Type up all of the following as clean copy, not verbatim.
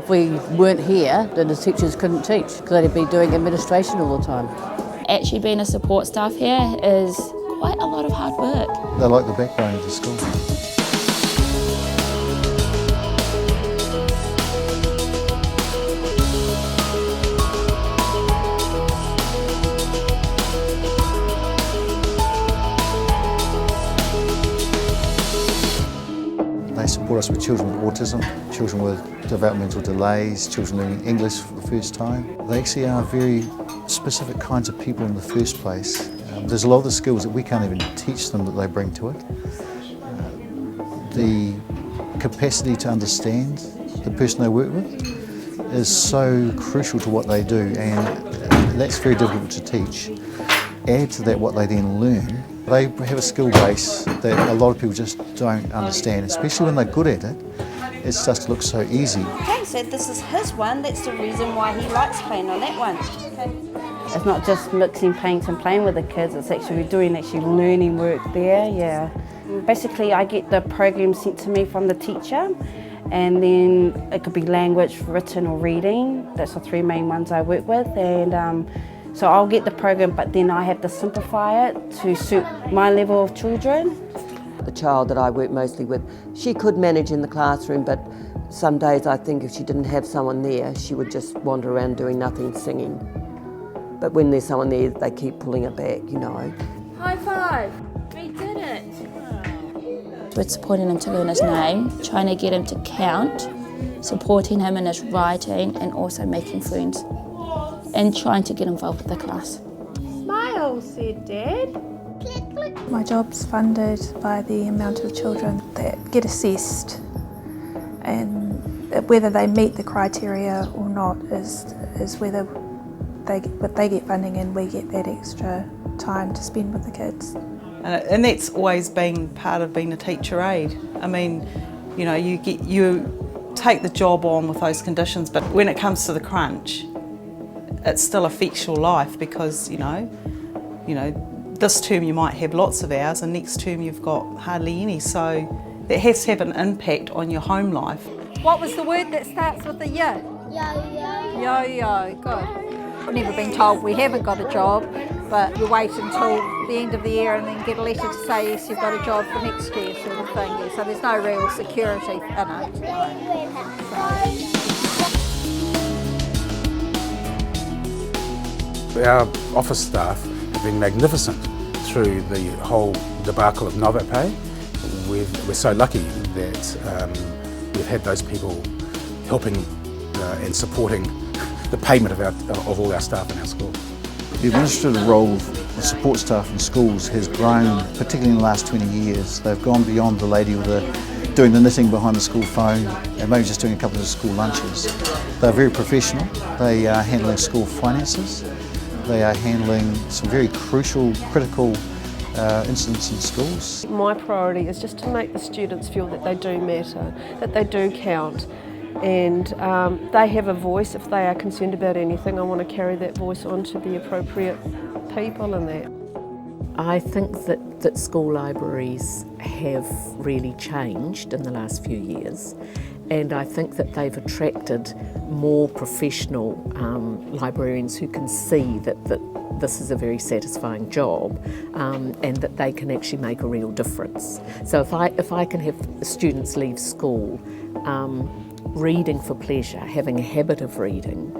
If we weren't here, then the teachers couldn't teach because they'd be doing administration all the time. Actually being a support staff here is quite a lot of hard work. They're like the backbone of the school. They support us with children with autism, children with developmental delays, children learning English for the first time. They actually are very specific kinds of people in the first place. There's a lot of the skills that we can't even teach them that they bring to it. The capacity to understand the person they work with is so crucial to what they do, and that's very difficult to teach. Add to that what they then learn. They have a skill base that a lot of people just don't understand, especially when they're good at it. It starts to look so easy. Jane said this is his one, that's the reason why he likes playing on that one. Okay. It's not just mixing paint and playing with the kids, it's actually doing learning work there, yeah. Basically I get the program sent to me from the teacher, and then it could be language, written or reading. That's the three main ones I work with, and so I'll get the program, but then I have to simplify it to suit my level of children. The child that I work mostly with, she could manage in the classroom, but some days I think if she didn't have someone there, she would just wander around doing nothing, singing. But when there's someone there, they keep pulling her back, you know. High five! We did it! We're supporting him to learn his name, trying to get him to count, supporting him in his writing and also making friends, and trying to get involved with the class. Smile, said Dad. My job's funded by the amount of children that get assessed, and whether they meet the criteria or not is whether they get funding and we get that extra time to spend with the kids. And that's always been part of being a teacher aide. I mean, you know, you take the job on with those conditions, but when it comes to the crunch, it still affects your life because, you know, this term you might have lots of hours and next term you've got hardly any, so that has to have an impact on your home life. What was the word that starts with a yo? Yo-yo. Yo-yo, good. I've never been told we haven't got a job, but you wait until the end of the year and then get a letter to say yes, you've got a job for next year sort of thing. Yeah, so there's no real security in it. Our office staff have been magnificent through the whole debacle of Novopay. We're so lucky that we've had those people helping and supporting the payment of all our staff in our school. The administrative role of the support staff in schools has grown, particularly in the last 20 years. They've gone beyond the lady with doing the knitting behind the school phone and maybe just doing a couple of school lunches. They're very professional. They are handling school finances. They are handling some very crucial, critical incidents in schools. My priority is just to make the students feel that they do matter, that they do count, and they have a voice. If they are concerned about anything, I want to carry that voice on to the appropriate people in that. I think that school libraries have really changed in the last few years, and I think that they've attracted more professional librarians who can see that this is a very satisfying job and that they can actually make a real difference. So if I can have students leave school reading for pleasure, having a habit of reading,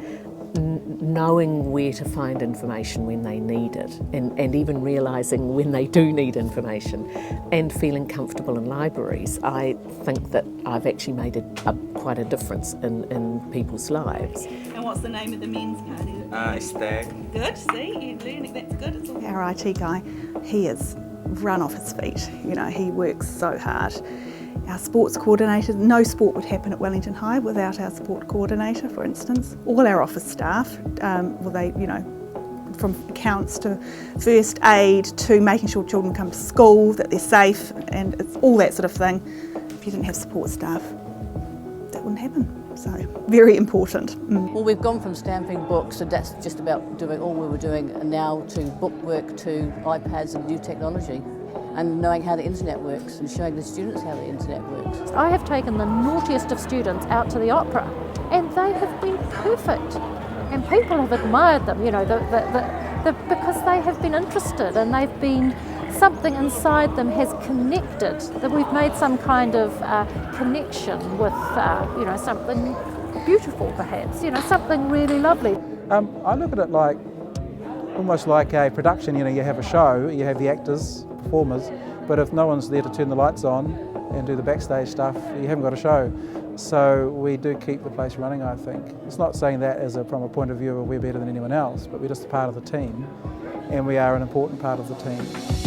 knowing where to find information when they need it, and even realising when they do need information, and feeling comfortable in libraries, I think that I've actually made quite a difference in people's lives. And what's the name of the men's party? Stag. Good, see, you're learning, that's good. It's all... Our IT guy, he is run off his feet, you know, he works so hard. Our sports coordinator, no sport would happen at Wellington High without our sport coordinator, for instance. All our office staff, from accounts to first aid to making sure children come to school, that they're safe, and it's all that sort of thing. If you didn't have support staff, that wouldn't happen. So, very important. Well, we've gone from stamping books, so that's just about doing all we were doing, and now to bookwork, to iPads and new technology. and knowing how the internet works and showing the students how the internet works. I have taken the naughtiest of students out to the opera and they have been perfect and people have admired them, you know, because they have been interested and they've been, something inside them has connected, that we've made some kind of connection with, you know, something beautiful perhaps, you know, something really lovely. I look at it like, almost like a production, you know, you have a show, you have the actors, performers, but if no one's there to turn the lights on and do the backstage stuff, you haven't got a show. So we do keep the place running, I think. It's not saying that from a point of view of we're better than anyone else, but we're just a part of the team, and we are an important part of the team.